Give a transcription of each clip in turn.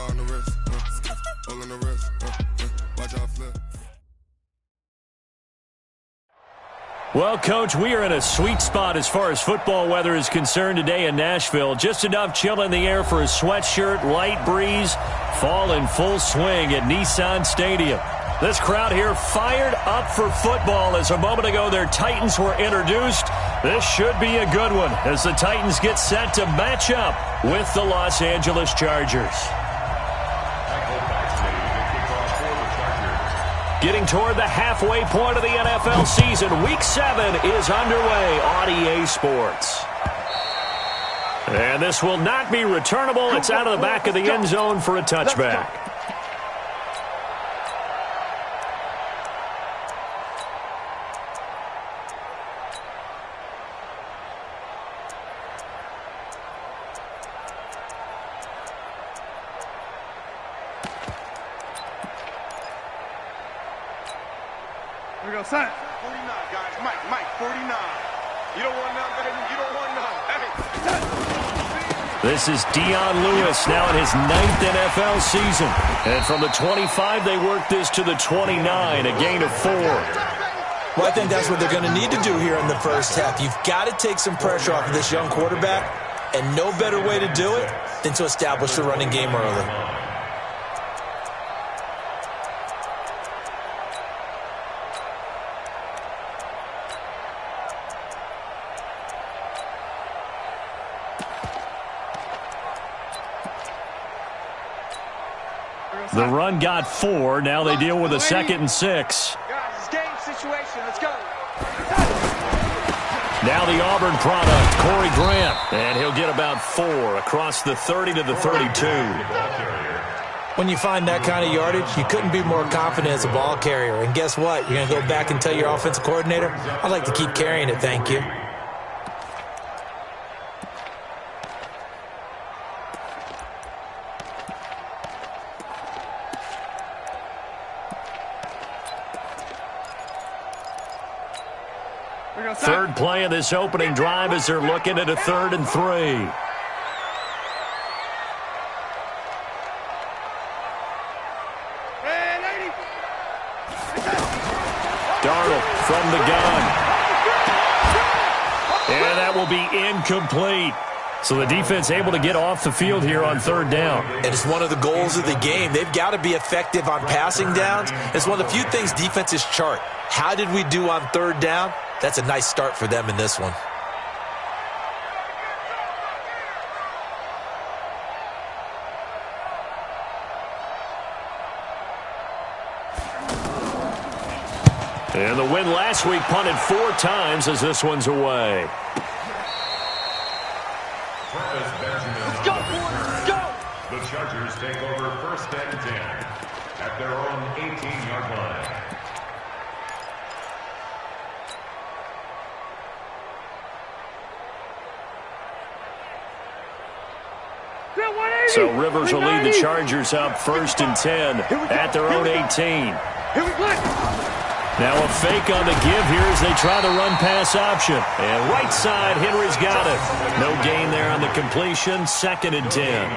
on the wrist, all on the wrist, watch out flip. Well, Coach, we are in a sweet spot as far as football weather is concerned today in Nashville. Just enough chill in the air for a sweatshirt, light breeze, fall in full swing at Nissan Stadium. This crowd here fired up for football as a moment ago their Titans were introduced. This should be a good one as the Titans get set to match up with the Los Angeles Chargers. Getting toward the halfway point of the NFL season, Week 7 is underway on EA Sports. And this will not be returnable. It's out of the back of the end zone for a touchback. Here we go, son. 49, guys. Mike, 49. You don't want none, baby. You don't want none. Hey. This is Dion Lewis now in his 9th NFL season. And from the 25, they work this to the 29, a gain of 4. Well, I think that's what they're going to need to do here in the first half. You've got to take some pressure off of this young quarterback, and no better way to do it than to establish the running game early. The run got 4. Now they deal with a 2nd and 6. Guys, it's game situation. Let's go. Now the Auburn product, Corey Grant. And he'll get about 4 across the 30 to the 32. When you find that kind of yardage, you couldn't be more confident as a ball carrier. And guess what? You're going to go back and tell your offensive coordinator, I'd like to keep carrying it, thank you. Third play of this opening drive as they're looking at a 3rd and 3. Darnold from the gun. And that will be incomplete. So the defense able to get off the field here on 3rd down. And it's one of the goals of the game. They've got to be effective on passing downs. It's one of the few things defenses chart. How did we do on 3rd down? That's a nice start for them in this one. And the win last week punted 4 times as this one's away. Let's go, boys. Go. The Chargers take over 1st and 10 at their own 18-yard line. So Rivers will lead the Chargers up 1st and 10 at their own 18. Now a fake on the give here as they try the run-pass option. And right side, Henry's got it. No gain there on the completion, 2nd and 10.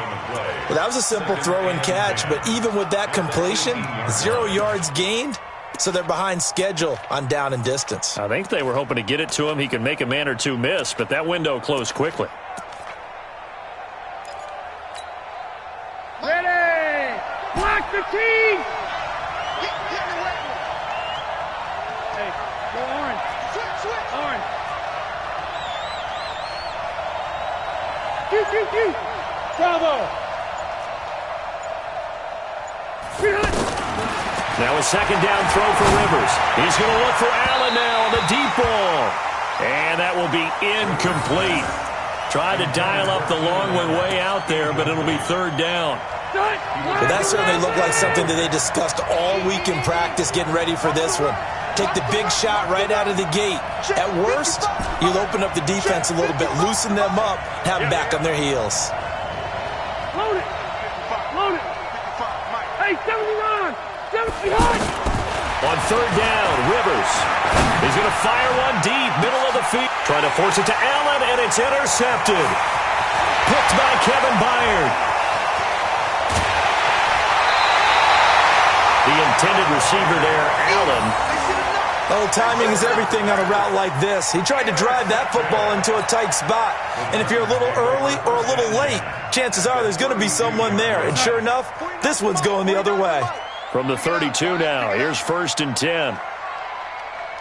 Well, that was a simple throw and catch, but even with that completion, 0 yards gained, so they're behind schedule on down and distance. I think they were hoping to get it to him. He could make a man or two miss, but that window closed quickly. Ready! Block the team! Hey, go orange. Orange. Shoot. Bravo. Now a 2nd down throw for Rivers. He's going to look for Allen now on the deep ball. And that will be incomplete. Tried to dial up the long one way out there, but it'll be 3rd down. Well, that certainly looked like something that they discussed all week in practice getting ready for this one. Take the big shot right out of the gate. At worst, you'll open up the defense a little bit, loosen them up, have them back on their heels. Load it. Hey, 79. 79. On 3rd down, Rivers. He's going to fire one deep, middle of the field. Trying to force it to Allen, and it's intercepted. Picked by Kevin Byard. intended receiver there, Allen. Oh, timing is everything on a route like this. He tried to drive that football into a tight spot. And if you're a little early or a little late, chances are there's going to be someone there. And sure enough, this one's going the other way. From the 32 now, here's 1st and 10.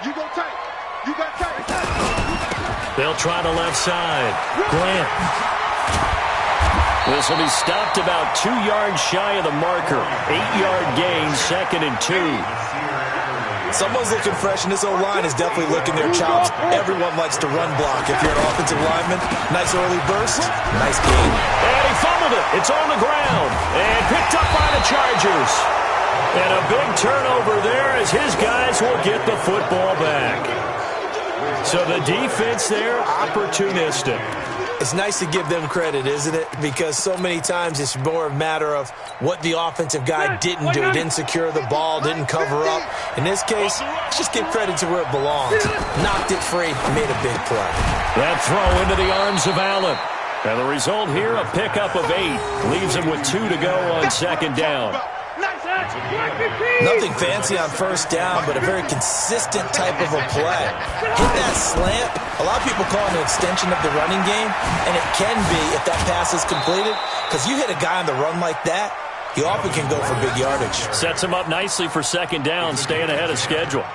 You go tight. You got tight. They'll try the left side. Grant. This will be stopped about 2 yards shy of the marker. 8-yard gain, 2nd and 2. Someone's looking fresh, and this O-line is definitely licking their chops. Everyone likes to run block. If you're an offensive lineman, nice early burst, nice gain. And he fumbled it. It's on the ground. And picked up by the Chargers. And a big turnover there as his guys will get the football back. So the defense there, opportunistic. It's nice to give them credit, isn't it? Because so many times it's more a matter of what the offensive guy didn't do. Didn't secure the ball, didn't cover up. In this case, let's just give credit to where it belongs. Knocked it free, made a big play. That throw into the arms of Allen. And the result here, a pickup of 8. Leaves him with 2 to go on 2nd down. Nothing fancy on 1st down, but a very consistent type of a play. Hit that slant. A lot of people call it an extension of the running game, and it can be if that pass is completed, because you hit a guy on the run like that, he often can go for big yardage. Sets him up nicely for 2nd down, staying ahead of schedule.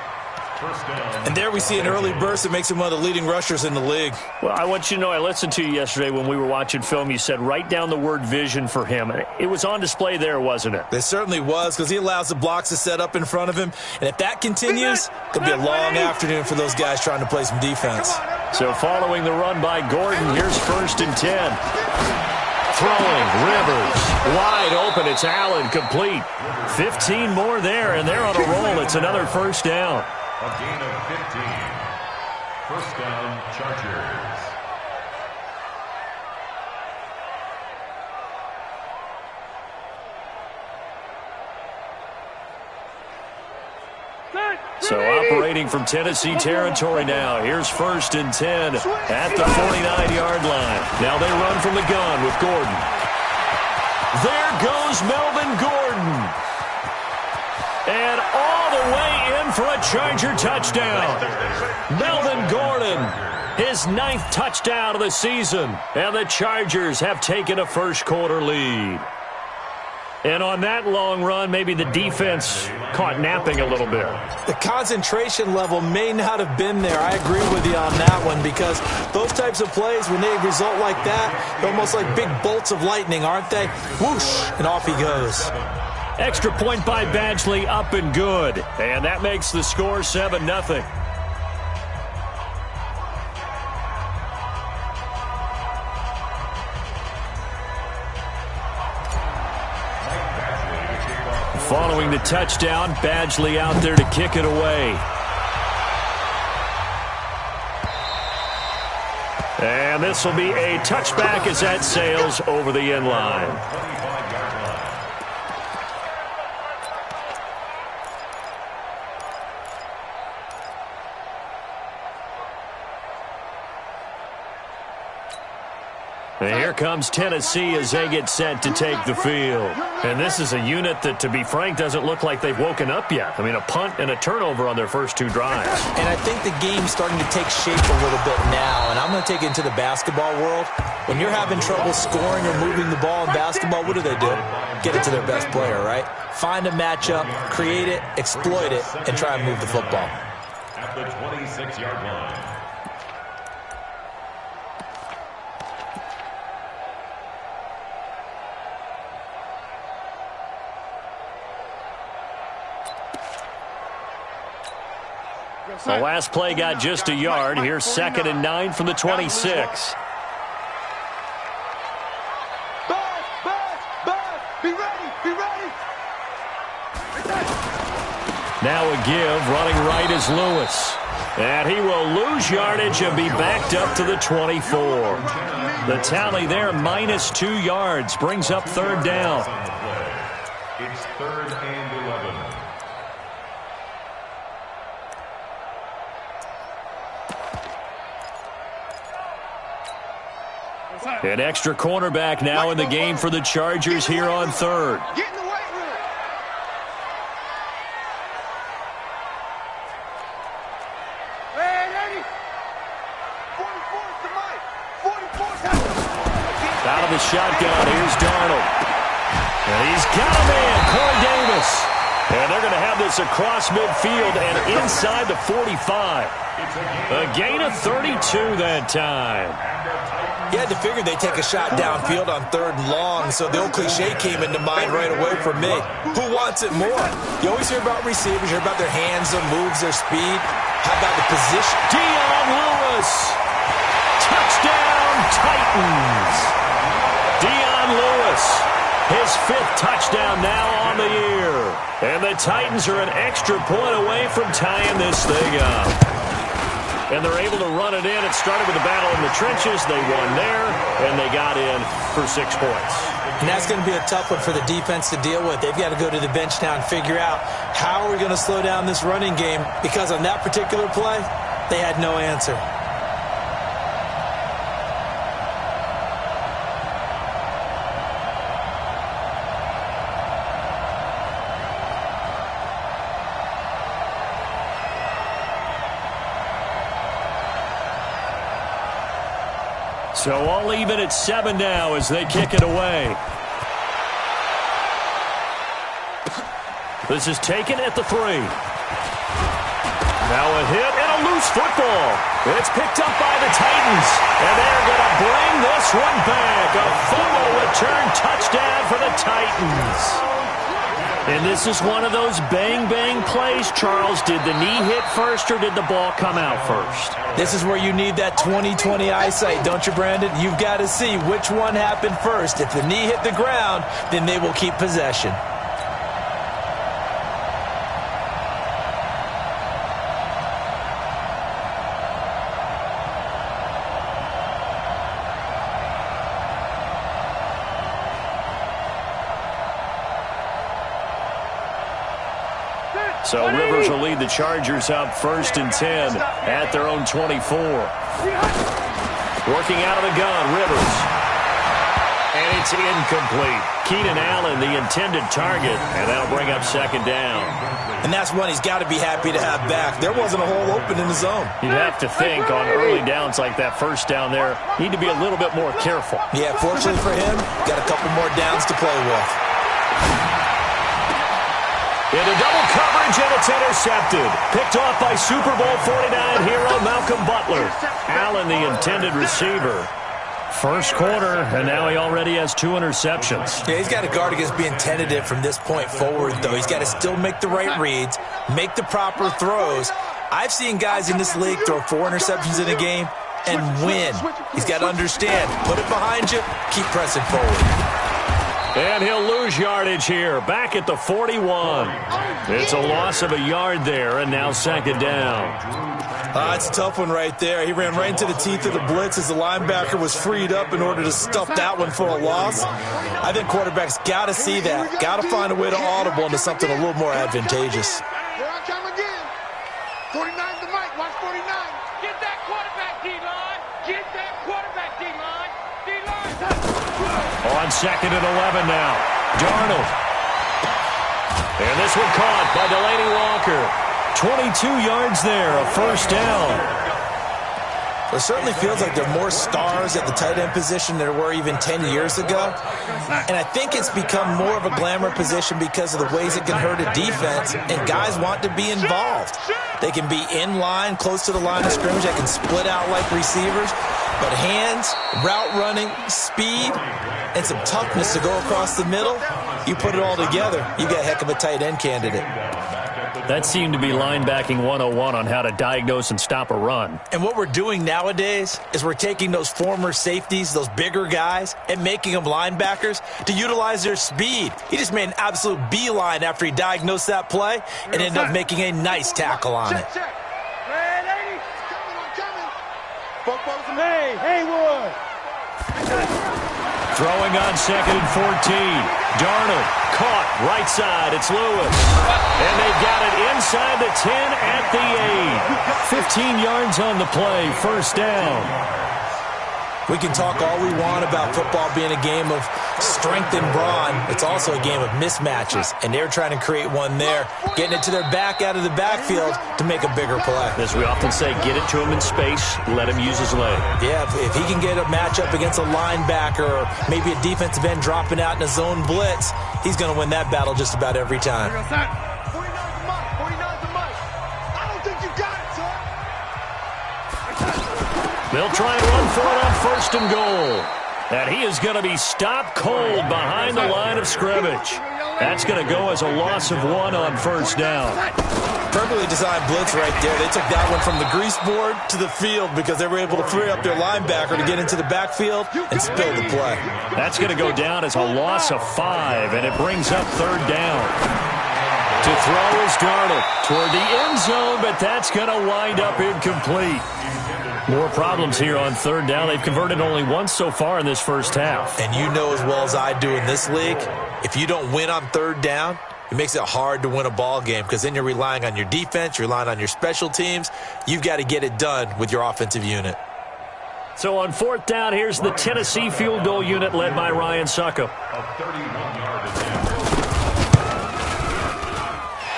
And there we see an early burst that makes him one of the leading rushers in the league. Well, I want you to know, I listened to you yesterday when we were watching film. You said write down the word vision for him. It was on display there, wasn't it? It certainly was, because he allows the blocks to set up in front of him. And if that continues, it'll be a long afternoon for those guys trying to play some defense. So following the run by Gordon, here's 1st and 10. Throwing, Rivers, wide open. It's Allen, complete. 15 more there, and they're on a roll. It's another 1st down. A gain of 15. 1st down, Chargers. So operating from Tennessee territory now. Here's 1st and 10 at the 49-yard line. Now they run from the gun with Gordon. There goes Melvin Gordon. And all the way in for a Charger touchdown. Melvin Gordon, his 9th touchdown of the season. And the Chargers have taken a first-quarter lead. And on that long run, maybe the defense caught napping a little bit. The concentration level may not have been there. I agree with you on that one, because those types of plays, when they result like that, they're almost like big bolts of lightning, aren't they? Whoosh, and off he goes. Extra point by Badgley, up and good. And that makes the score 7-0. Following the touchdown, Badgley out there to kick it away. And this will be a touchback as that sails over the end line. And here comes Tennessee as they get set to take the field. And this is a unit that, to be frank, doesn't look like they've woken up yet. I mean, a punt and a turnover on their first 2 drives. And I think the game's starting to take shape a little bit now. And I'm going to take it into the basketball world. When you're having trouble scoring or moving the ball in basketball, what do? Get it to their best player, right? Find a matchup, create it, exploit it, and try and move the football. At the 26-yard line. The last play got just a yard. Here's 2nd and 9 from the 26. Now a give, running right is Lewis. And he will lose yardage and be backed up to the 24. The tally there, -2 yards, brings up 3rd down. It's 3rd and 11. An extra cornerback now in the game for the Chargers here on 3rd. Get in the weight room. shotgun. Here's Darnold. And he's got a man, Corey Davis. And they're going to have this across midfield and inside the 45. A gain of 32 that time. You had to figure they'd take a shot downfield on 3rd and long, so the old cliche came into mind right away for me. Who wants it more? You always hear about receivers, you hear about their hands, their moves, their speed. How about the position? Dion Lewis. Touchdown, Titans. Dion Lewis. His 5th touchdown now on the year. And the Titans are an extra point away from tying this thing up. And they're able to run it in. It started with a battle in the trenches. They won there, and they got in for 6 points. And that's going to be a tough one for the defense to deal with. They've got to go to the bench now and figure out how we're going to slow down this running game, because on that particular play, they had no answer. So all even at 7 now as they kick it away. This is taken at the 3. Now a hit and a loose football. It's picked up by the Titans. And they're going to bring this one back. A fumble return touchdown for the Titans. And this is one of those bang-bang plays, Charles. Did the knee hit first or did the ball come out first? This is where you need that 20/20 eyesight, don't you, Brandon? You've got to see which one happened first. If the knee hit the ground, then they will keep possession. So Rivers will lead the Chargers up 1st and 10 at their own 24. Working out of the gun, Rivers. And it's incomplete. Keenan Allen, the intended target, and that'll bring up 2nd down. And that's one he's got to be happy to have back. There wasn't a hole open in the zone. You'd have to think on early downs like that, 1st down there, need to be a little bit more careful. Yeah, fortunately for him, got a couple more downs to play with. Into double coverage, and it's intercepted. Picked off by Super Bowl 49 hero Malcolm Butler. Allen, the intended receiver. 1st quarter, and now he already has 2 interceptions. Yeah, he's got to guard against being tentative from this point forward, though. He's got to still make the right reads, make the proper throws. I've seen guys in this league throw 4 interceptions in a game and win. He's got to understand, put it behind you, keep pressing forward. And he'll lose yardage here, back at the 41. It's a loss of a yard there, and now 2nd down. It's a tough one right there. He ran right into the teeth of the blitz as the linebacker was freed up in order to stuff that one for a loss. I think quarterbacks got to see that, got to find a way to audible into something a little more advantageous. Here I come again. 49's the mic. Watch 49. Get that quarterback, D-line. Get that quarterback, D-line. D-line. On 2nd and 11 now. Darnold. And this one caught by Delaney Walker. 22 yards there, a 1st down. It certainly feels like there are more stars at the tight end position than there were even 10 years ago. And I think it's become more of a glamour position because of the ways it can hurt a defense, and guys want to be involved. They can be in line, close to the line of scrimmage. They can split out like receivers. But hands, route running, speed, and some toughness to go across the middle, you put it all together, you got a heck of a tight end candidate. That seemed to be linebacking 101 on how to diagnose and stop a run. And what we're doing nowadays is we're taking those former safeties, those bigger guys, and making them linebackers to utilize their speed. He just made an absolute beeline after he diagnosed that play and ended up making a nice tackle on it. Hey, Haywood. Throwing on 2nd and 14. Darnold caught right side. It's Lewis. And they've got it inside the 10 at the 8. 15 yards on the play. 1st down. We can talk all we want about football being a game of strength and brawn. It's also a game of mismatches, and they're trying to create one there, getting it to their back out of the backfield to make a bigger play. As we often say, get it to him in space, let him use his leg. Yeah, if he can get a matchup against a linebacker or maybe a defensive end dropping out in a zone blitz, he's going to win that battle just about every time. They'll try and run for it on 1st and goal. And he is going to be stopped cold behind the line of scrimmage. That's going to go as a loss of 1 on 1st down. Perfectly designed blitz right there. They took that one from the grease board to the field because they were able to free up their linebacker to get into the backfield and spill the play. That's going to go down as a loss of 5, and it brings up 3rd down. To throw is Darnold toward the end zone, but that's going to wind up incomplete. More problems here on 3rd down. They've converted only once so far in this first half. And you know as well as I do in this league, if you don't win on 3rd down, it makes it hard to win a ball game because then you're relying on your defense, you're relying on your special teams. You've got to get it done with your offensive unit. So on 4th down, here's the Tennessee field goal unit led by Ryan Succop.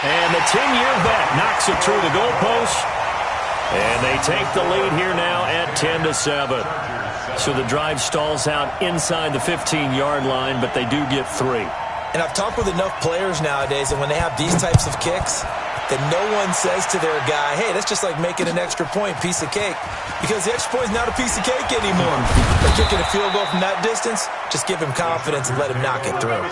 And the 10-year vet knocks it through the goalpost. And they take the lead here now at 10-7. So the drive stalls out inside the 15-yard line, but they do get 3. And I've talked with enough players nowadays, and when they have these types of kicks, that no one says to their guy, hey, that's just like making an extra point, piece of cake. Because the extra point is not a piece of cake anymore. By kicking a field goal from that distance, just give him confidence and let him knock it through.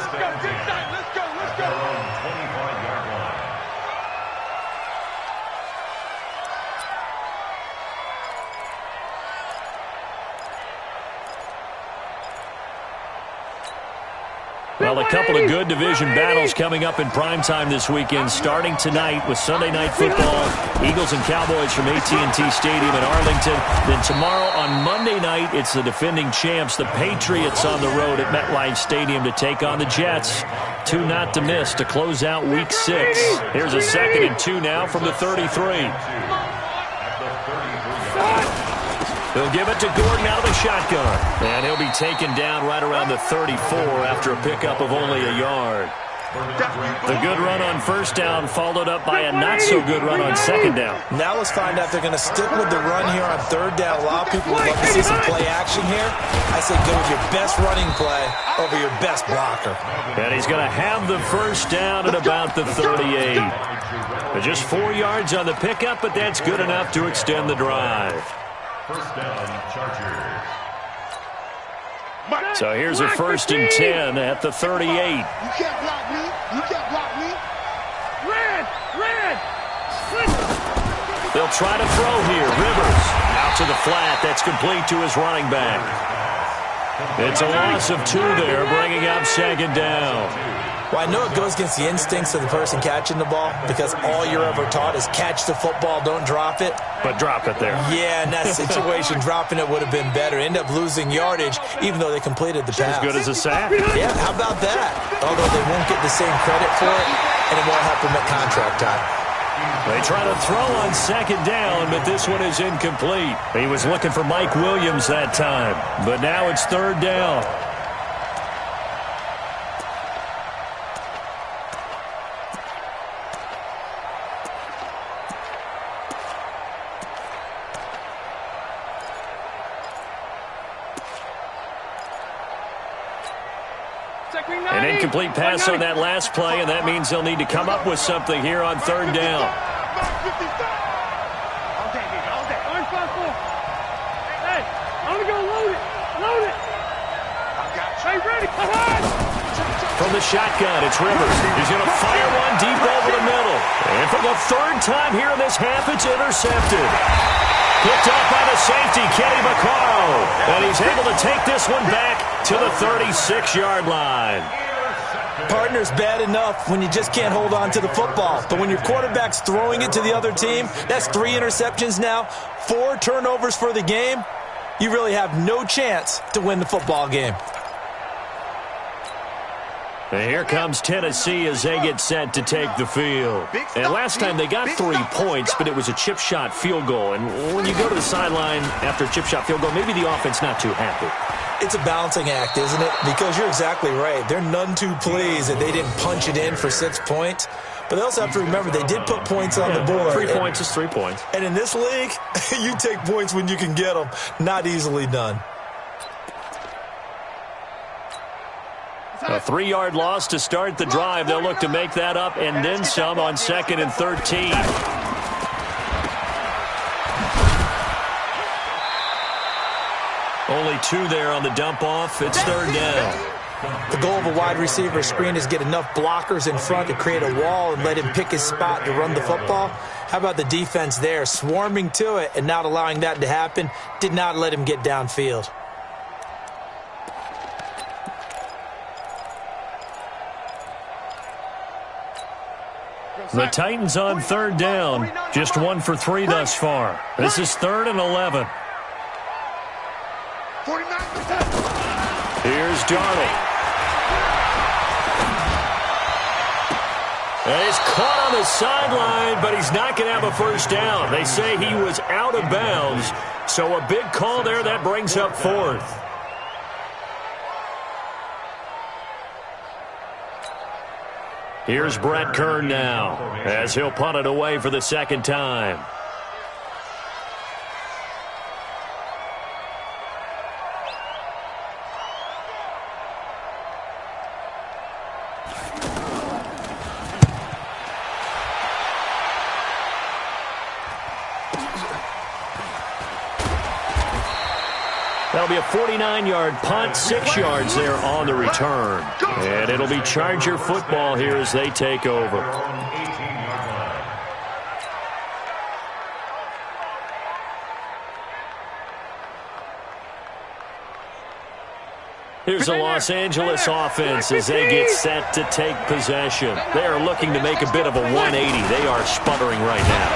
Well, a couple of good division battles coming up in primetime this weekend, starting tonight with Sunday Night Football, Eagles and Cowboys from AT&T Stadium in Arlington. Then tomorrow on Monday night, it's the defending champs, the Patriots, on the road at MetLife Stadium to take on the Jets. 2 not to miss to close out Week 6. Here's a 2nd and 2 now from the 33. He'll give it to Gordon out of the shotgun. And he'll be taken down right around the 34 after a pickup of only a yard. The good run on 1st down followed up by a not-so-good run on 2nd down. Now let's find out if they're going to stick with the run here on 3rd down. A lot of people would love to see some play action here. I say go with your best running play over your best blocker. And he's going to have the 1st down at about the 38. But just 4 yards on the pickup, but that's good enough to extend the drive. 1st down, Chargers. So here's a 1st and 10 at the 38. You can't block me. You can't block me. Red! They'll try to throw here. Rivers out to the flat. That's complete to his running back. It's a loss of 2 there, bringing up 2nd down. Well, I know it goes against the instincts of the person catching the ball because all you're ever taught is catch the football, don't drop it. But drop it there. Yeah, in that situation, dropping it would have been better. End up losing yardage, even though they completed the pass. As good as a sack. Yeah, how about that? Although they won't get the same credit for it, and it won't help them at contract time. They try to throw on 2nd down, but this one is incomplete. He was looking for Mike Williams that time, but now it's 3rd down. An incomplete pass on that last play, and that means they'll need to come up with something here on 3rd down. Hey, I'm going to go load it. Load it. Hey, ready. From the shotgun, it's Rivers. He's going to fire one deep over the middle. And for the 3rd time here in this half, it's intercepted. Picked off by the safety, Kenny Vaccaro. And he's able to take this one back to the 36-yard line. Partner's bad enough when you just can't hold on to the football. But when your quarterback's throwing it to the other team, that's 3 interceptions now, 4 turnovers for the game. You really have no chance to win the football game. And here comes Tennessee as they get set to take the field. And last time they got 3 points, but it was a chip shot field goal. And when you go to the sideline after a chip shot field goal, maybe the offense not too happy. It's a balancing act, isn't it? Because you're exactly right. They're none too pleased that they didn't punch it in for 6 points. But they also have to remember they did put points on the board. 3 points is 3 points. And in this league, you take points when you can get them. Not easily done. A 3-yard loss to start the drive. They'll look to make that up and then some on 2nd and 13. Only 2 there on the dump off. It's 3rd down. The goal of a wide receiver screen is get enough blockers in front to create a wall and let him pick his spot to run the football. How about the defense there, swarming to it and not allowing that to happen? Did not let him get downfield. The Titans on 3rd down. Just 1 for 3 thus far. This is 3rd and 11. 49%. Here's Darnold. And he's caught on the sideline, but he's not going to have a first down. They say he was out of bounds. So a big call there that brings up 4th. Here's Brett Kern now as he'll punt it away for the 2nd time. That'll be a 49-yard punt, 6 yards there on the return. And it'll be Charger football here as they take over. Here's the Los Angeles offense as they get set to take possession. They are looking to make a bit of a 180. They are sputtering right now.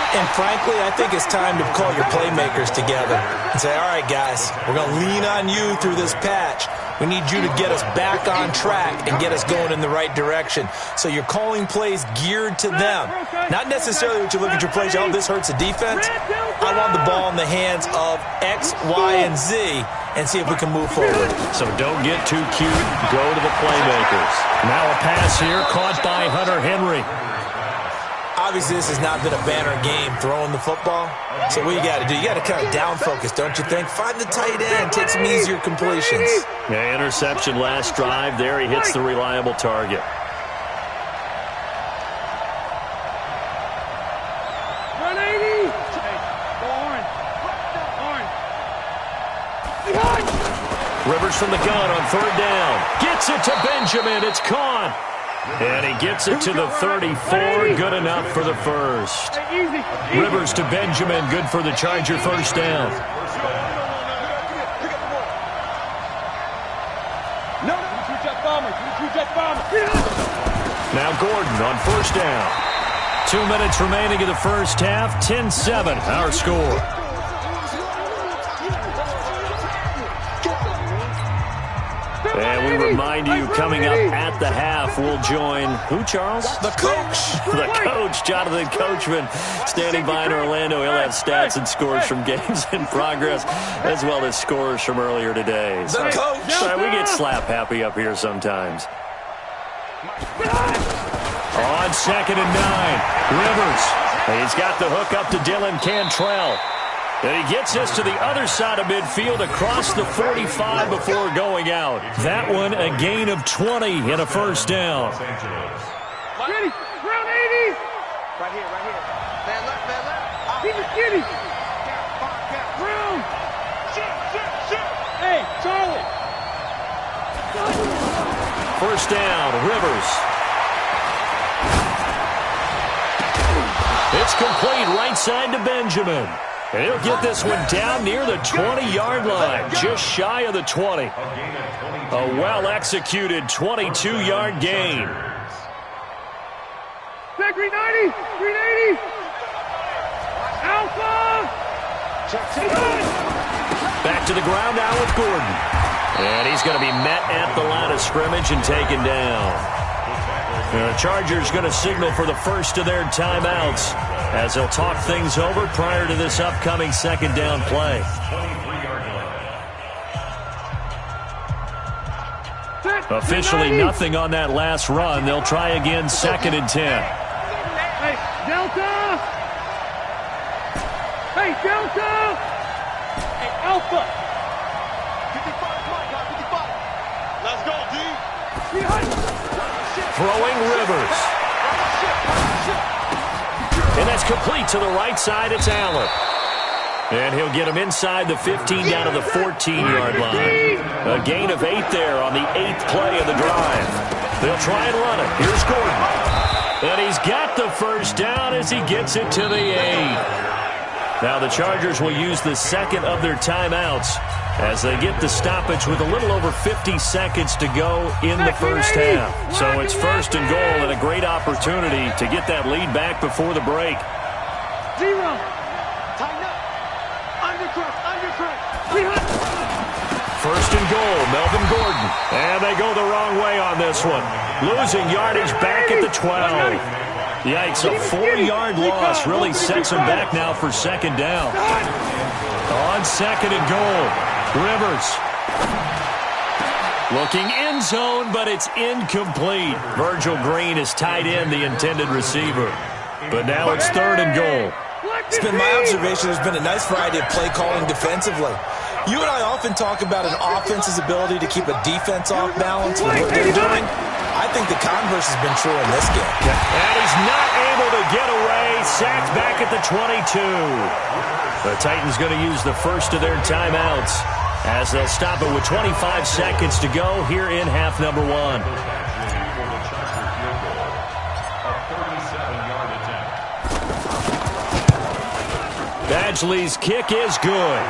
And frankly, I think it's time to call your playmakers together and say, all right, guys, we're going to lean on you through this patch. We need you to get us back on track and get us going in the right direction. So you're calling plays geared to them. Not necessarily what you look at your plays, oh, this hurts the defense. I want the ball in the hands of X, Y, and Z and see if we can move forward. So don't get too cute. Go to the playmakers. Now a pass here caught by Hunter Henry. Obviously, this has not been a banner game throwing the football. So what you got to do, you got to kind of down focus, don't you think? Find the tight end, take some easier completions. Yeah, interception last drive there. He hits the reliable target. Rivers from the gun on 3rd down. Gets it to Benjamin. It's caught. And he gets it to the 34. Good enough for the first. Rivers to Benjamin. Good for the Charger first down. Now Gordon on 1st down. 2 minutes remaining in the first half. 10-7 our score. And we remind you, coming up at the half, we'll join who, Charles? The coach. The coach, Jonathan Coachman, standing by in Orlando. He'll have stats and scores from games in progress, as well as scores from earlier today. The coach. Sorry, we get slap happy up here sometimes. On 2nd and 9, Rivers. He's got the hook up to Dylan Cantrell. And he gets us to the other side of midfield across the 45 before going out. That one a gain of 20 in a first down. Ready, round 80. Right here. Man left. Keep it skinny. Round. Hey, Charlie. First down, Rivers. It's complete right side to Benjamin. And he'll get this one down near the 20-yard line, just shy of the 20. A well-executed 22-yard gain. Back 390, 380. Alpha. Back to the ground now with Gordon. And he's going to be met at the line of scrimmage and taken down. The Chargers going to signal for the first of their timeouts as they'll talk things over prior to this upcoming second down play. Officially nothing on that last run. They'll try again, 2nd and 10. Hey, Delta! Hey, Delta! Hey, Alpha! 55, my God, 55. Let's go, D. Throwing Rivers. And that's complete to the right side. It's Allen. And he'll get him inside the 15 down to the 14-yard line. A gain of 8 there on the 8th play of the drive. They'll try and run it. Here's Gordon. And he's got the first down as he gets it to the 8. Now the Chargers will use the second of their timeouts as they get the stoppage with a little over 50 seconds to go in the first half. So it's 1st and goal and a great opportunity to get that lead back before the break. 0. Tighten up. Undercut. 1st and goal, Melvin Gordon. And they go the wrong way on this one. Losing yardage back at the 12. Yikes, a 4-yard loss really sets them back now for 2nd down. On 2nd and goal, Rivers. Looking end zone, but it's incomplete. Virgil Green is tied in, the intended receiver. But now it's 3rd and goal. It's been my observation there's been a nice variety of play calling defensively. You and I often talk about an offense's ability to keep a defense off balance with what they're doing. I think the converse has been true in this game. And he's not able to get away. Sacked back at the 22. The Titans going to use the first of their timeouts as they'll stop it with 25 seconds to go here in half number 1. Badgley's kick is good.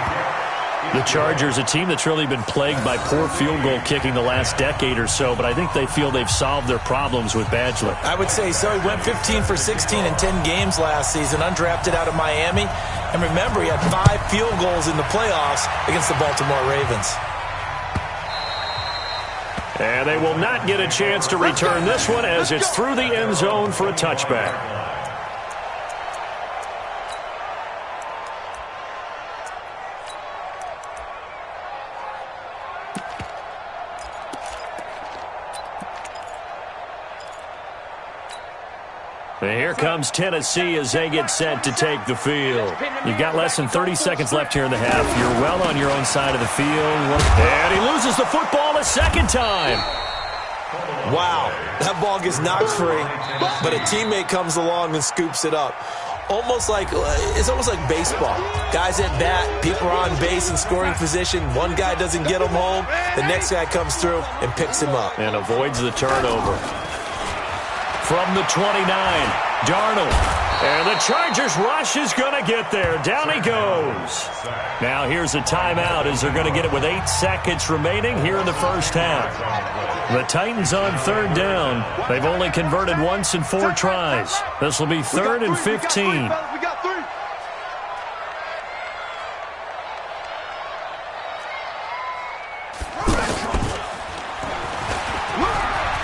The Chargers, a team that's really been plagued by poor field goal kicking the last decade or so, but I think they feel they've solved their problems with Badgley. I would say so. He went 15 for 16 in 10 games last season, undrafted out of Miami. And remember, he had 5 field goals in the playoffs against the Baltimore Ravens. And they will not get a chance to return this one as it's through the end zone for a touchback. And here comes Tennessee as they get set to take the field. You've got less than 30 seconds left here in the half. You're well on your own side of the field. And he loses the football a second time. Wow, that ball gets knocked free, but a teammate comes along and scoops it up. It's almost like baseball. Guys at bat, people are on base in scoring position. One guy doesn't get him home. The next guy comes through and picks him up. And avoids the turnover. From the 29, Darnold. And the Chargers rush is going to get there. Down he goes. Now here's a timeout as they're going to get it with 8 seconds remaining here in the first half. The Titans on 3rd down. They've only converted once in 4 tries. This will be 3rd and 15.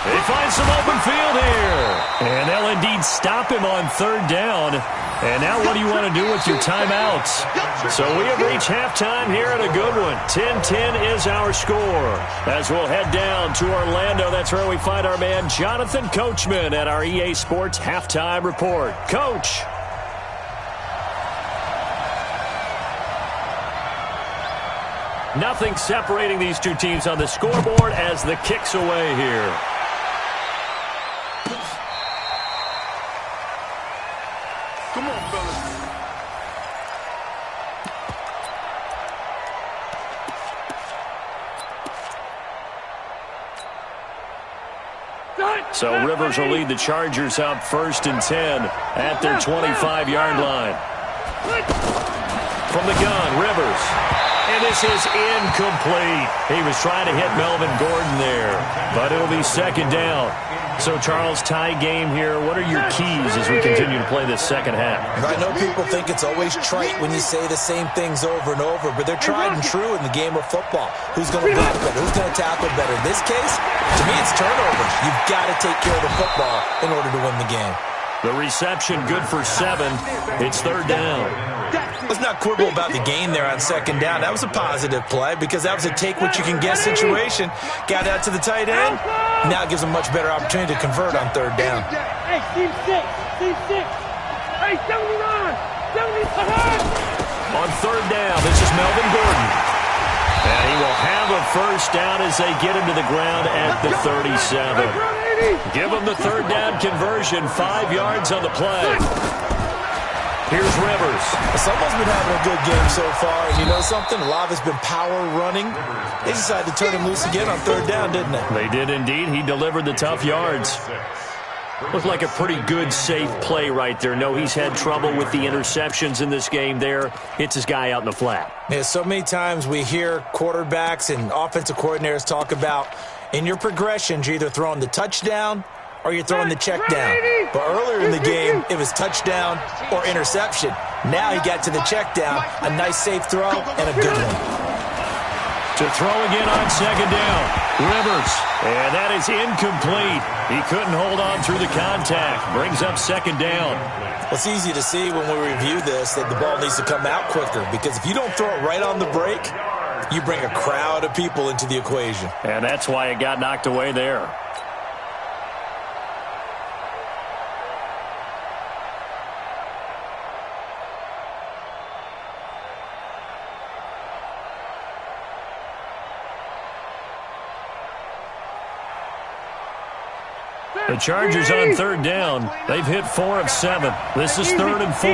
They find some open field here. And they'll indeed stop him on 3rd down. And now what do you want to do with your timeouts? So we have reached halftime here at a good one. 10-10 is our score. As we'll head down to Orlando, that's where we find our man Jonathan Coachman at our EA Sports Halftime Report. Coach. Nothing separating these two teams on the scoreboard as the kick's away here. Come on, fellas. So Rivers will lead the Chargers up 1st and 10 at their 25-yard line. From the gun, Rivers. And this is incomplete. He was trying to hit Melvin Gordon there, but it'll be second down. So, Charles, tie game here. What are your keys as we continue to play this second half? I know people think it's always trite when you say the same things over and over, but they're tried and true in the game of football. Who's going to block better? Who's going to tackle better? In this case, to me, it's turnovers. You've got to take care of the football in order to win the game. The reception good for 7. It's third down. Let's not quibble about the gain there on second down. That was a positive play because that was a take-what-you-can-get situation. Got out to the tight end. Now it gives them much better opportunity to convert on third down. Hey, team 6. Hey, 79. On third down, this is Melvin Gordon. And he will have a first down as they get him to the ground at the 37. Give him the third down conversion, 5 yards on the play. Here's Rivers. Someone's been having a good game so far. And you know something? A lot of it's been power running. They decided to turn him loose again on third down, didn't they? They did indeed. He delivered the tough yards. Looked like a pretty good, safe play right there. No, he's had trouble with the interceptions in this game there. Hits his guy out in the flat. Yeah, so many times we hear quarterbacks and offensive coordinators talk about in your progressions, you're either throwing the touchdown or you're throwing the check down. But earlier in the game, it was touchdown or interception. Now he got to the check down. A nice safe throw and a good one. To throw again on second down. Rivers. And that is incomplete. He couldn't hold on through the contact. Brings up second down. Well, it's easy to see when we review this that the ball needs to come out quicker because if you don't throw it right on the break, you bring a crowd of people into the equation. And that's why it got knocked away there. The Chargers on third down. They've hit 4 of 7. This is 3rd and 4.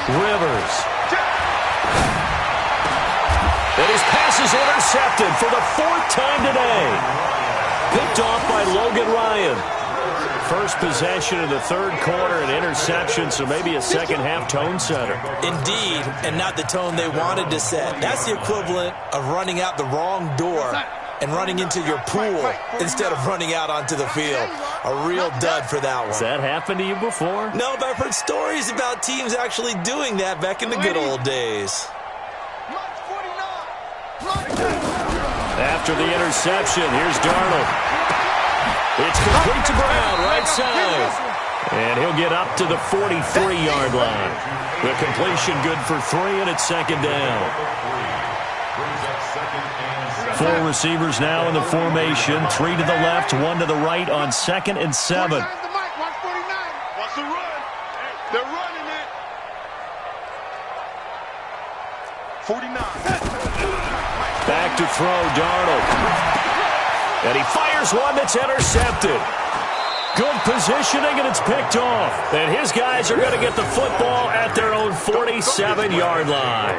Rivers. And his pass is intercepted for the 4th time today. Picked off by Logan Ryan. First possession of the third quarter, an interception, so maybe a second-half tone setter. Indeed, and not the tone they wanted to set. That's the equivalent of running out the wrong door and running into your pool instead of running out onto the field. A real dud for that one. Has that happened to you before? No, but I've heard stories about teams actually doing that back in the good old days. After the interception, here's Darnold. It's complete to Brown, right side. And he'll get up to the 43-yard line. The completion good for 3, and it's second down. 4 receivers now in the formation. 3 to the left, 1 to the right on 2nd and 7. Watch the run. They're running it. 49. Back to throw, Darnold. And he fires one that's intercepted. Good positioning, and it's picked off. And his guys are going to get the football at their own 47-yard line.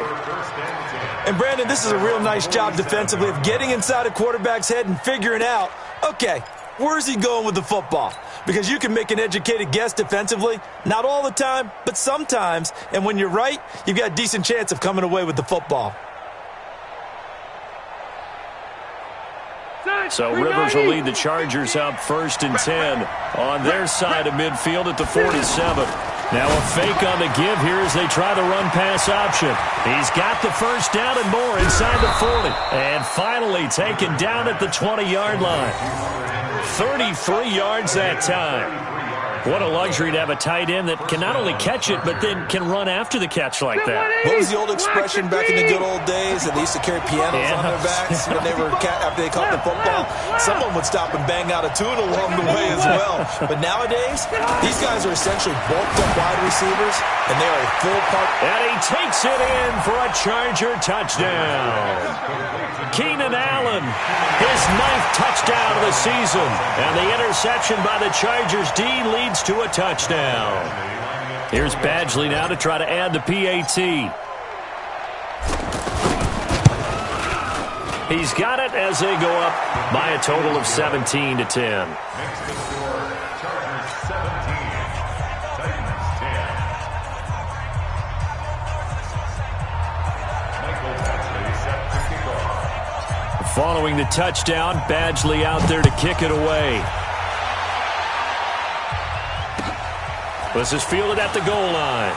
And, Brandon, this is a real nice job defensively of getting inside a quarterback's head and figuring out, okay, where's he going with the football? Because you can make an educated guess defensively, not all the time, but sometimes. And when you're right, you've got a decent chance of coming away with the football. So Rivers will lead the Chargers up 1st and 10 on their side of midfield at the 47. Now a fake on the give here as they try the run-pass option. He's got the first down and more inside the 40. And finally taken down at the 20-yard line. 33 yards that time. What a luxury to have a tight end that can not only catch it, but then can run after the catch like that. What was the old expression back in the good old days that they used to carry pianos on their backs when they were after they caught the football? Someone would stop and bang out a tune along the way as well. But nowadays, these guys are essentially bulked up wide receivers, and they are a full part. And he takes it in for a Charger touchdown. Keenan Allen, his 9th touchdown of the season. And the interception by the Chargers D leads to a touchdown. Here's Badgley now to try to add the PAT. He's got it as they go up by a total of 17-10. Next to score, Chargers 17, Titans 10. Following the touchdown, Badgley out there to kick it away. This is fielded at the goal line.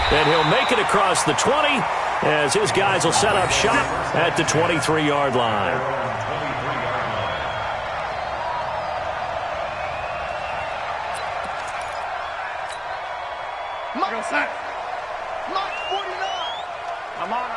And he'll make it across the 20 as his guys will set up shop at the 23-yard line. Mark 49. I'm on.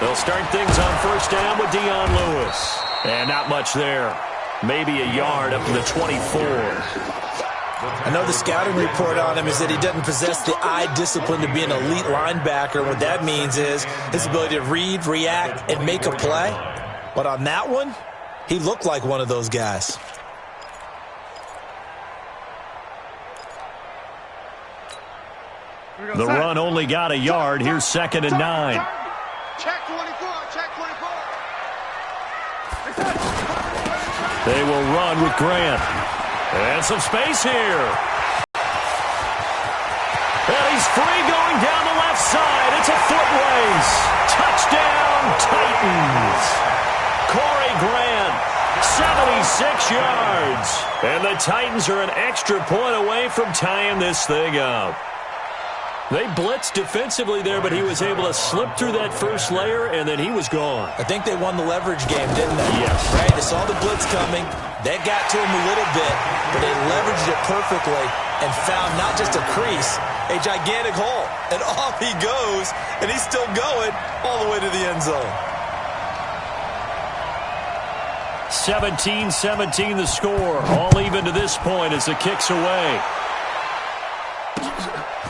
They'll start things on first down with Dion Lewis. And not much there. Maybe a yard up to the 24. I know the scouting report on him is that he doesn't possess the eye discipline to be an elite linebacker. What that means is his ability to read, react, and make a play. But on that one, he looked like one of those guys. The run only got a yard. Here's 2nd and 9. Check 24. Check 24. They will run with Grant. And some space here. And he's free going down the left side. It's a foot race. Touchdown, Titans. Corey Grant, 76 yards. And the Titans are an extra point away from tying this thing up. They blitzed defensively there, but he was able to slip through that first layer, and then he was gone. I think they won the leverage game, didn't they? Yes. Right? They saw the blitz coming. That got to him a little bit, but they leveraged it perfectly and found not just a crease, a gigantic hole. And off he goes, and he's still going all the way to the end zone. 17-17 the score. All even to this point as the kick's away.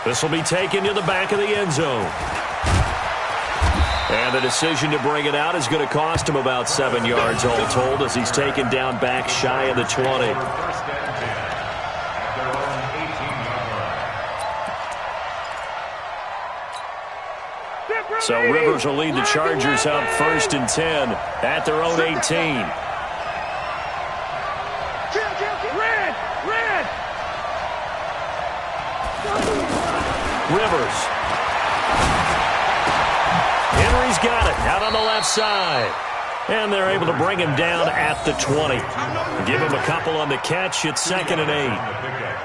This will be taken to the back of the end zone. And the decision to bring it out is going to cost him about 7 yards all told as he's taken down back shy of the 20. So Rivers will lead the Chargers up 1st and 10 at their own 18. Rivers. Henry's got it out on the left side. And they're able to bring him down at the 20. Give him a couple on the catch. It's 2nd and 8.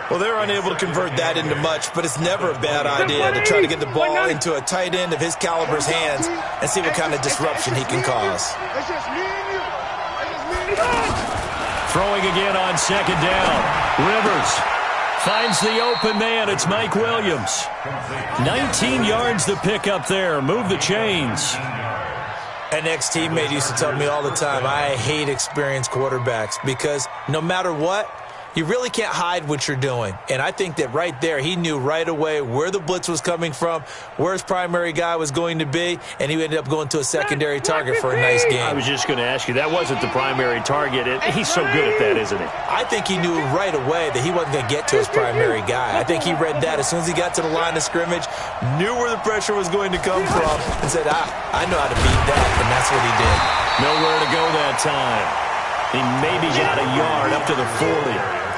Well, they're unable to convert that into much, but it's never a bad idea to try to get the ball into a tight end of his caliber's hands and see what kind of disruption he can cause. It's just me and you. It's just me and you. Throwing again on 2nd down. Rivers finds the open man. It's Mike Williams. 19 yards the pick up there. Move the chains. An ex-teammate used to tell me all the time, I hate experienced quarterbacks because no matter what, you really can't hide what you're doing. And I think that right there, he knew right away where the blitz was coming from, where his primary guy was going to be, and he ended up going to a secondary target for a nice game. I was just going to ask you, that wasn't the primary target. He's so good at that, isn't he? I think he knew right away that he wasn't going to get to his primary guy. I think he read that as soon as he got to the line of scrimmage, knew where the pressure was going to come from, and said, I know how to beat that, and that's what he did. Nowhere to go that time. He maybe got a yard up to the 40.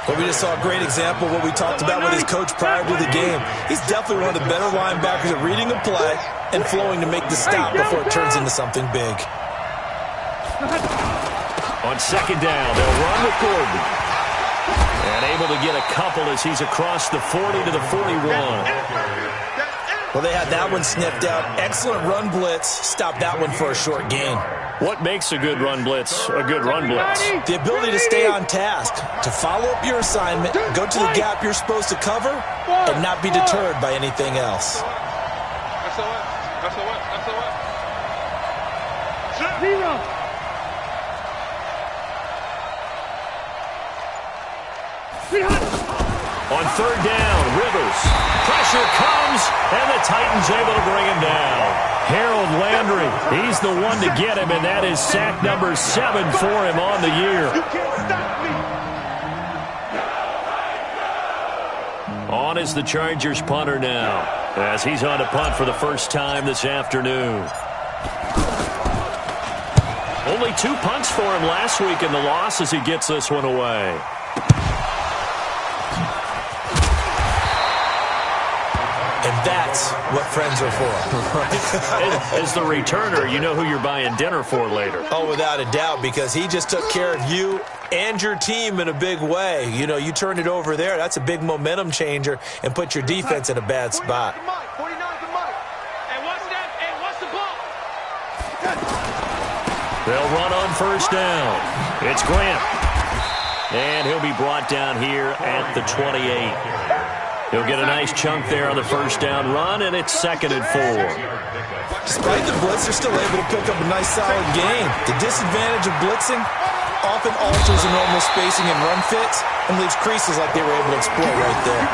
But we just saw a great example of what we talked about with his coach prior to the game. He's definitely one of the better linebackers at reading a play and flowing to make the stop before it turns into something big. On 2nd down, they'll run with Gordon. And able to get a couple as he's across the 40 to the 41. Well, they had that one sniffed out. Excellent run blitz. Stopped that one for a short gain. What makes a good run blitz a good run blitz? The ability to stay on task, to follow up your assignment, go to the gap you're supposed to cover, and not be deterred by anything else. Zero. On 3rd down, Rivers. Pressure comes, and the Titans able to bring him down. Harold Landry, he's the one to get him, and that is sack number 7 for him on the year. You can't stop me. On is the Chargers punter now, as he's on to punt for the first time this afternoon. Only 2 punts for him last week in the loss as he gets this one away. And That's what friends are for. As the returner, you know who you're buying dinner for later. Oh, without a doubt, because he just took care of you and your team in a big way. You know, you turned it over there. That's a big momentum changer and put your defense in a bad spot. They'll run on first down. It's Grant. And he'll be brought down here at the 28. He'll get a nice chunk there on the first down run, and it's 2nd and 4. Despite the blitz, they're still able to pick up a nice solid gain. The disadvantage of blitzing often alters the normal spacing and run fits and leaves creases like they were able to exploit right there.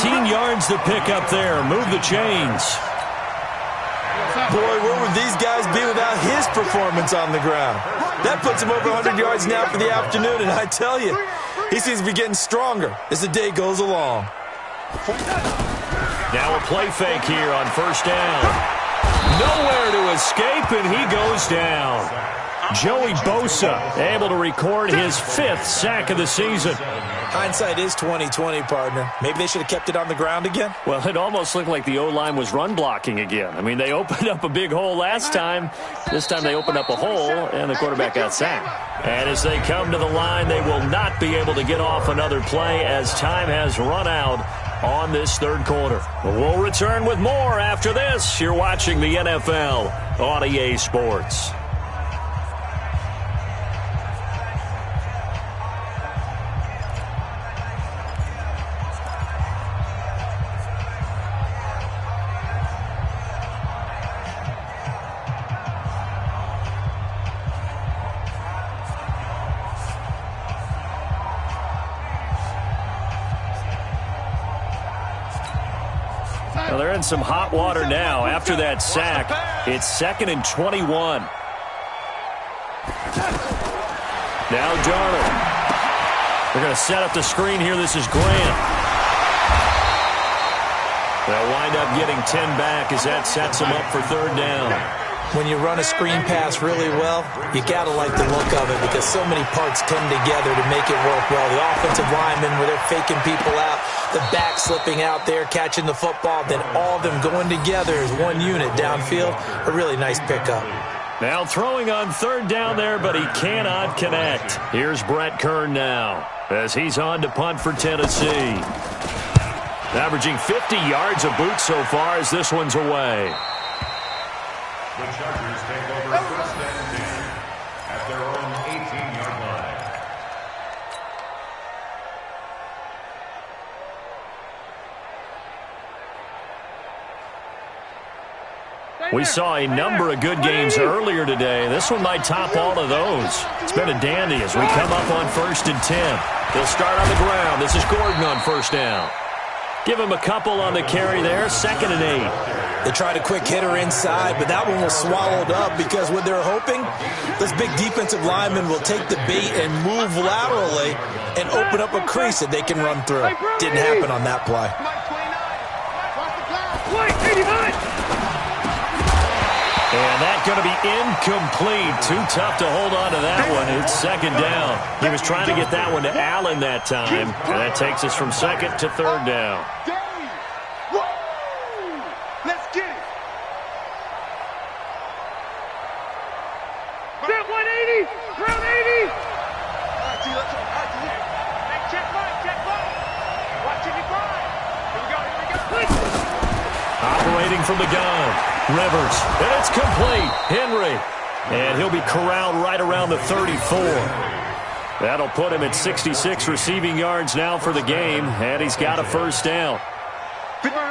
19 yards to pick up there. Move the chains. Boy, where would these guys be without his performance on the ground? That puts him over 100 yards now for the afternoon, and I tell you, he seems to be getting stronger as the day goes along. Now a play fake here on first down. Nowhere to escape, and he goes down. Joey Bosa able to record his 5th sack of the season. Hindsight is 20/20, partner. Maybe they should have kept it on the ground again. Well, it almost looked like the O-line was run blocking again. I mean, they opened up a big hole last time. This time they opened up a hole, and the quarterback got sacked. And as they come to the line, they will not be able to get off another play as time has run out on this third quarter. We'll return with more after this. You're watching the NFL on EA Sports. Well, they're in some hot water now. After that sack, it's 2nd and 21. Now Darnold. They're going to set up the screen here. This is Grant. They'll wind up getting 10 back as that sets them up for 3rd down. When you run a screen pass really well, you got to like the look of it because so many parts come together to make it work well. The offensive linemen, where they're faking people out, the back slipping out there, catching the football, then all of them going together as one unit downfield. A really nice pickup. Now throwing on 3rd down there, but he cannot connect. Here's Brett Kern now as he's on to punt for Tennessee. Averaging 50 yards a boot so far as this one's away. The Chargers take over 1st and 10 at their own 18-yard line. We saw a number of good games earlier today. This one might top all of those. It's been a dandy as we come up on 1st and 10. They'll start on the ground. This is Gordon on first down. Give him a couple on the carry there. 2nd and 8. They tried a quick hitter inside, but that one was swallowed up because what they're hoping, those big defensive linemen will take the bait and move laterally and open up a crease that they can run through. Didn't happen on that play. And that's going to be incomplete. Too tough to hold on to that one. It's 2nd down. He was trying to get that one to Allen that time, and that takes us from 2nd to 3rd down. Let's get it. Set 180. Round 80. Check Mike. Watch it, grind. Here we go. Operating from the gun. Rivers. And it's complete. Henry. And he'll be corralled right around the 34. That'll put him at 66 receiving yards now for the game. And he's got a 1st down.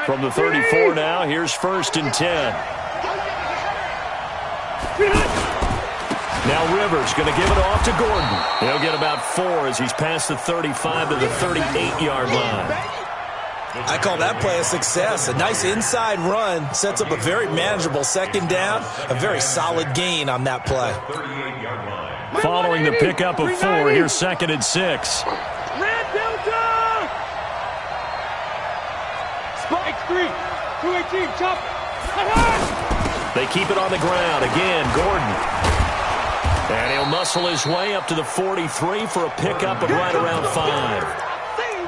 From the 34 now, here's 1st and 10. Now Rivers going to give it off to Gordon. He'll get about 4 as he's past the 35 to the 38-yard line. I call that play a success. A nice inside run sets up a very manageable 2nd down. A very solid gain on that play. Following the pickup of 4, here's 2nd and 6. Red Delta. Spike 3. 218. Chop. They keep it on the ground. Again, Gordon. And he'll muscle his way up to the 43 for a pickup of right around 5.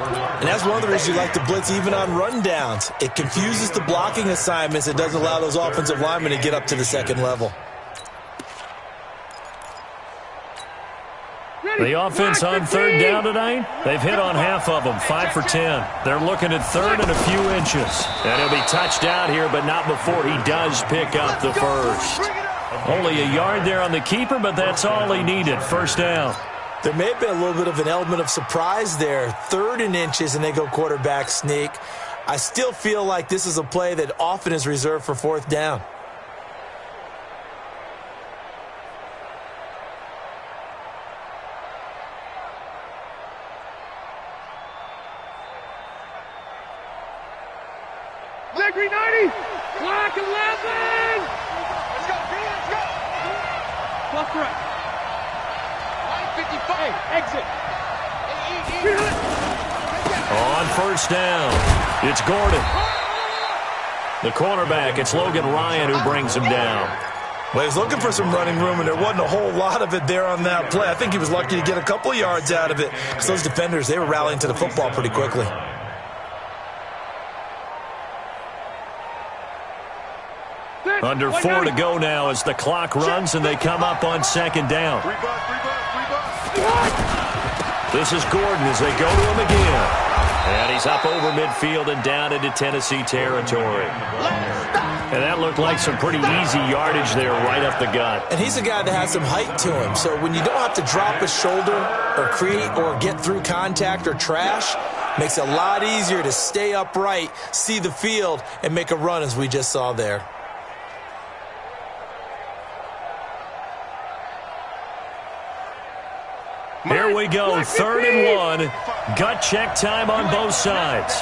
And that's one of the reasons you like to blitz even on rundowns. It confuses the blocking assignments. It doesn't allow those offensive linemen to get up to the second level. The offense on third down tonight, they've hit on half of them, 5 for 10. They're looking at third and a few inches. And he'll be touched out here, but not before he does pick up the first. Only a yard there on the keeper, but that's all he needed. First down. There may have been a little bit of an element of surprise there. Third and inches, and they go quarterback sneak. I still feel like this is a play that often is reserved for fourth down. Victory 90! Block 11! Let's go, let's go! Plus right. 55. Hey, exit. On first down, it's Gordon. The cornerback, it's Logan Ryan who brings him down. Well, he was looking for some running room, and there wasn't a whole lot of it there on that play. I think he was lucky to get a couple of yards out of it, because those defenders, they were rallying to the football pretty quickly. Under 4 to go now as the clock runs and they come up on second down. This is Gordon as they go to him again. And he's up over midfield and down into Tennessee territory. And that looked like some pretty easy yardage there right up the gut. And he's a guy that has some height to him. So when you don't have to drop a shoulder or create or get through contact or trash, makes it a lot easier to stay upright, see the field, and make a run as we just saw there. Here we go, 3rd and 1. Gut check time on both sides.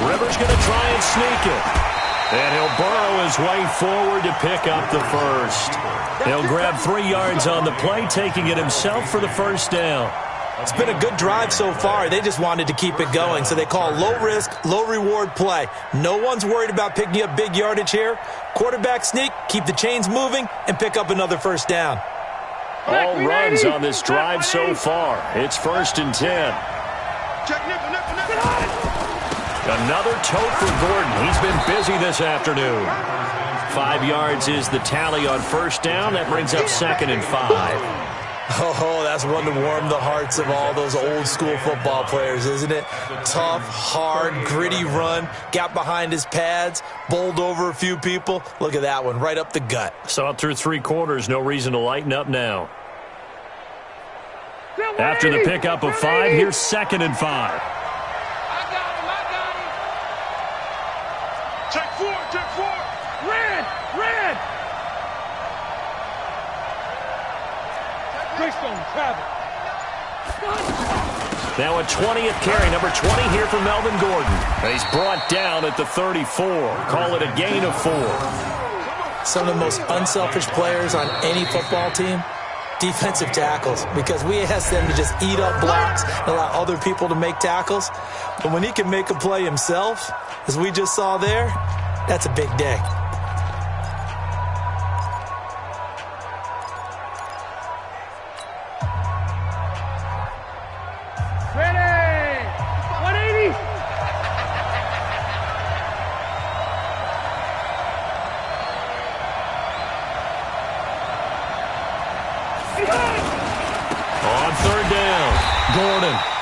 Rivers going to try and sneak it. And he'll burrow his way forward to pick up the first. He'll grab 3 yards on the play, taking it himself for the first down. It's been a good drive so far. They just wanted to keep it going, so they call low-risk, low-reward play. No one's worried about picking up big yardage here. Quarterback sneak, keep the chains moving, and pick up another first down. All runs on this drive so far. It's 1st and 10. Another tote for Gordon. He's been busy this afternoon. 5 yards is the tally on first down. That brings up 2nd and 5. Oh, that's one to warm the hearts of all those old-school football players, isn't it? Tough, hard, gritty run, got behind his pads, bowled over a few people. Look at that one, right up the gut. Saw it through 3 quarters, no reason to lighten up now. After the pickup of 5, here's 2nd and 5. I got him. Check 4. Red. Now a 20th carry, number 20 here for Melvin Gordon. And he's brought down at the 34. Call it a gain of 4. Some of the most unselfish players on any football team, defensive tackles, because we ask them to just eat up blocks and allow other people to make tackles. But when he can make a play himself, as we just saw there, that's a big day.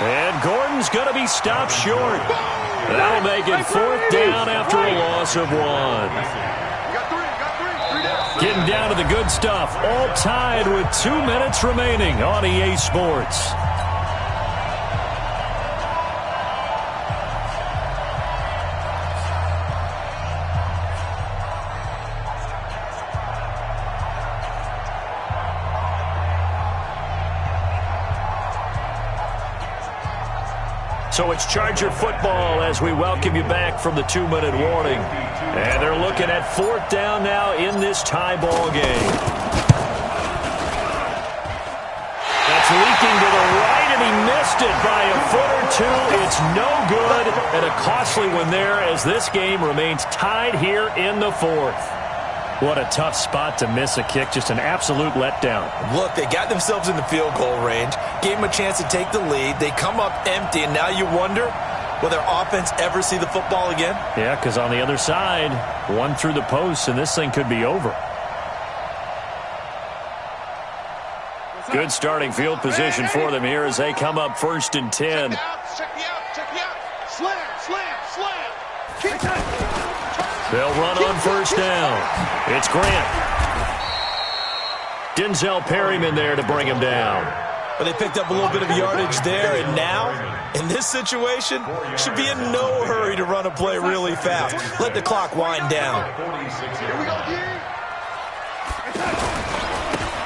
And Gordon's going to be stopped short. That'll make it 4th down after a loss of 1. Getting down to the good stuff. All tied with 2 minutes remaining on EA Sports. So it's Charger football as we welcome you back from the 2-minute warning. And they're looking at 4th down now in this tie ball game. That's leaking to the right, and he missed it by a foot or 2. It's no good, and a costly one there as this game remains tied here in the 4th. What a tough spot to miss a kick. Just an absolute letdown. Look, they got themselves in the field goal range, gave them a chance to take the lead. They come up empty, and now you wonder, will their offense ever see the football again? Yeah, because on the other side, one through the post, and this thing could be over. Good starting field position for them here as they come up 1st and 10. Check me out. Slam. They'll run on 1st down. It's Grant. Denzel Perryman there to bring him down. But they picked up a little bit of yardage there, and now, in this situation, should be in no hurry to run a play really fast. Let the clock wind down. Here we go, here.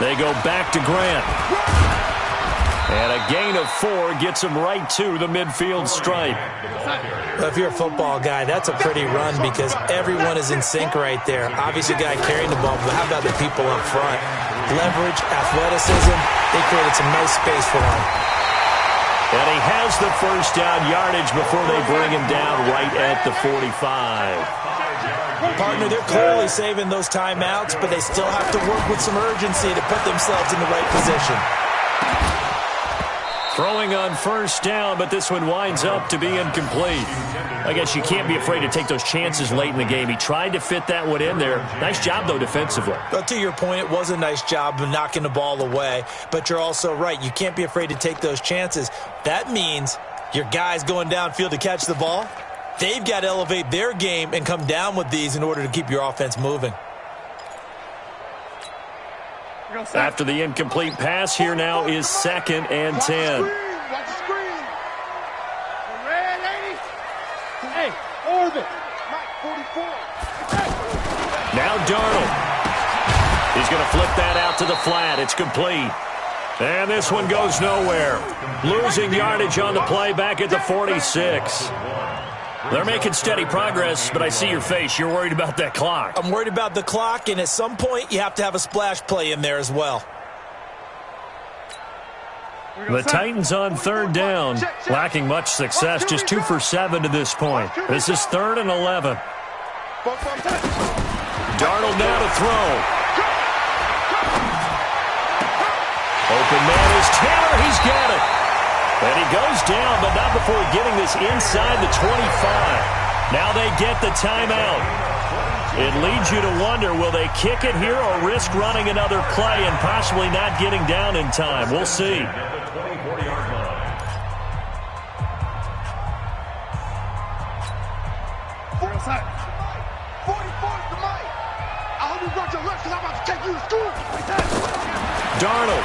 They go back to Grant. And a gain of 4 gets him right to the midfield stripe. Well, if you're a football guy, that's a pretty run because everyone is in sync right there. Obviously, the guy carrying the ball, but how about the people up front? Leverage, athleticism, they created some nice space for him. And he has the 1st down yardage before they bring him down right at the 45. Partner, they're clearly saving those timeouts, but they still have to work with some urgency to put themselves in the right position. Throwing on 1st down, but this one winds up to be incomplete. I guess you can't be afraid to take those chances late in the game. He tried to fit that one in there. Nice job, though, defensively. But to your point, it was a nice job of knocking the ball away. But you're also right. You can't be afraid to take those chances. That means your guys going downfield to catch the ball, they've got to elevate their game and come down with these in order to keep your offense moving. After the incomplete pass, here now is 2nd and 10. Watch the screen. Red, lady. Hey, orbit. Mike, 44. Now Darnold. He's going to flip that out to the flat. It's complete. And this one goes nowhere. Losing yardage on the play back at the 46. They're making steady progress, but I see your face. You're worried about that clock. I'm worried about the clock, and at some point, you have to have a splash play in there as well. The Titans on 3rd down, lacking much success, just 2 for 7 to this point. This is 3rd and 11. Darnold now to throw. Open man is Taylor. He's got it. And he goes down, but not before getting this inside the 25. Now they get the timeout. It leads you to wonder, will they kick it here or risk running another play and possibly not getting down in time? We'll see. Darnold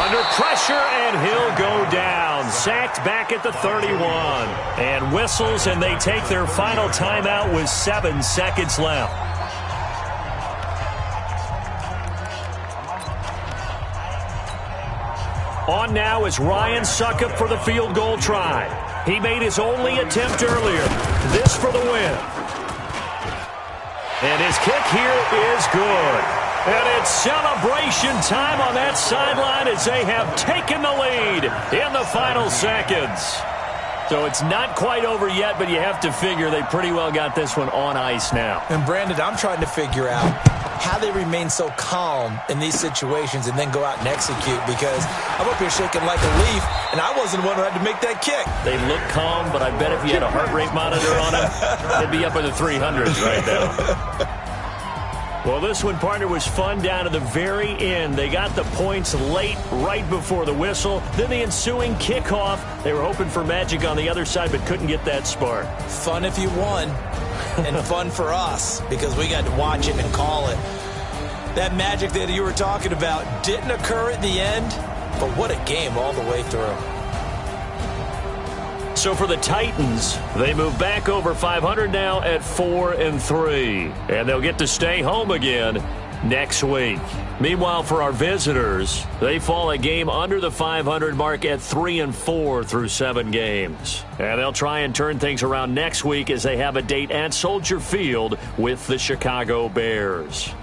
under pressure, and he'll go down. Sacked back at the 31. And whistles, and they take their final timeout with 7 seconds left. On now is Ryan Suckup for the field goal try. He made his only attempt earlier. This for the win. And his kick here is good. And it's celebration time on that sideline as they have taken the lead in the final seconds. So it's not quite over yet, but you have to figure they pretty well got this one on ice now. And Brandon, I'm trying to figure out how they remain so calm in these situations and then go out and execute, because I'm up here shaking like a leaf, and I wasn't the one who had to make that kick. They look calm, but I bet if you had a heart rate monitor on them, they'd be up in the 300s right now. Well, this one, partner, was fun down to the very end. They got the points late, right before the whistle. Then the ensuing kickoff. They were hoping for magic on the other side, but couldn't get that spark. Fun if you won, and fun for us, because we got to watch it and call it. That magic that you were talking about didn't occur at the end, but what a game all the way through. So for the Titans, they move back over 500 now at 4-3. And they'll get to stay home again next week. Meanwhile, for our visitors, they fall a game under the 500 mark at 3-4 through 7 games. And they'll try and turn things around next week as they have a date at Soldier Field with the Chicago Bears.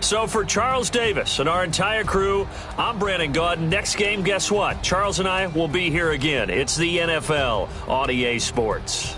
So for Charles Davis and our entire crew, I'm Brandon Gaudin. Next game, guess what? Charles and I will be here again. It's the NFL on EA Sports.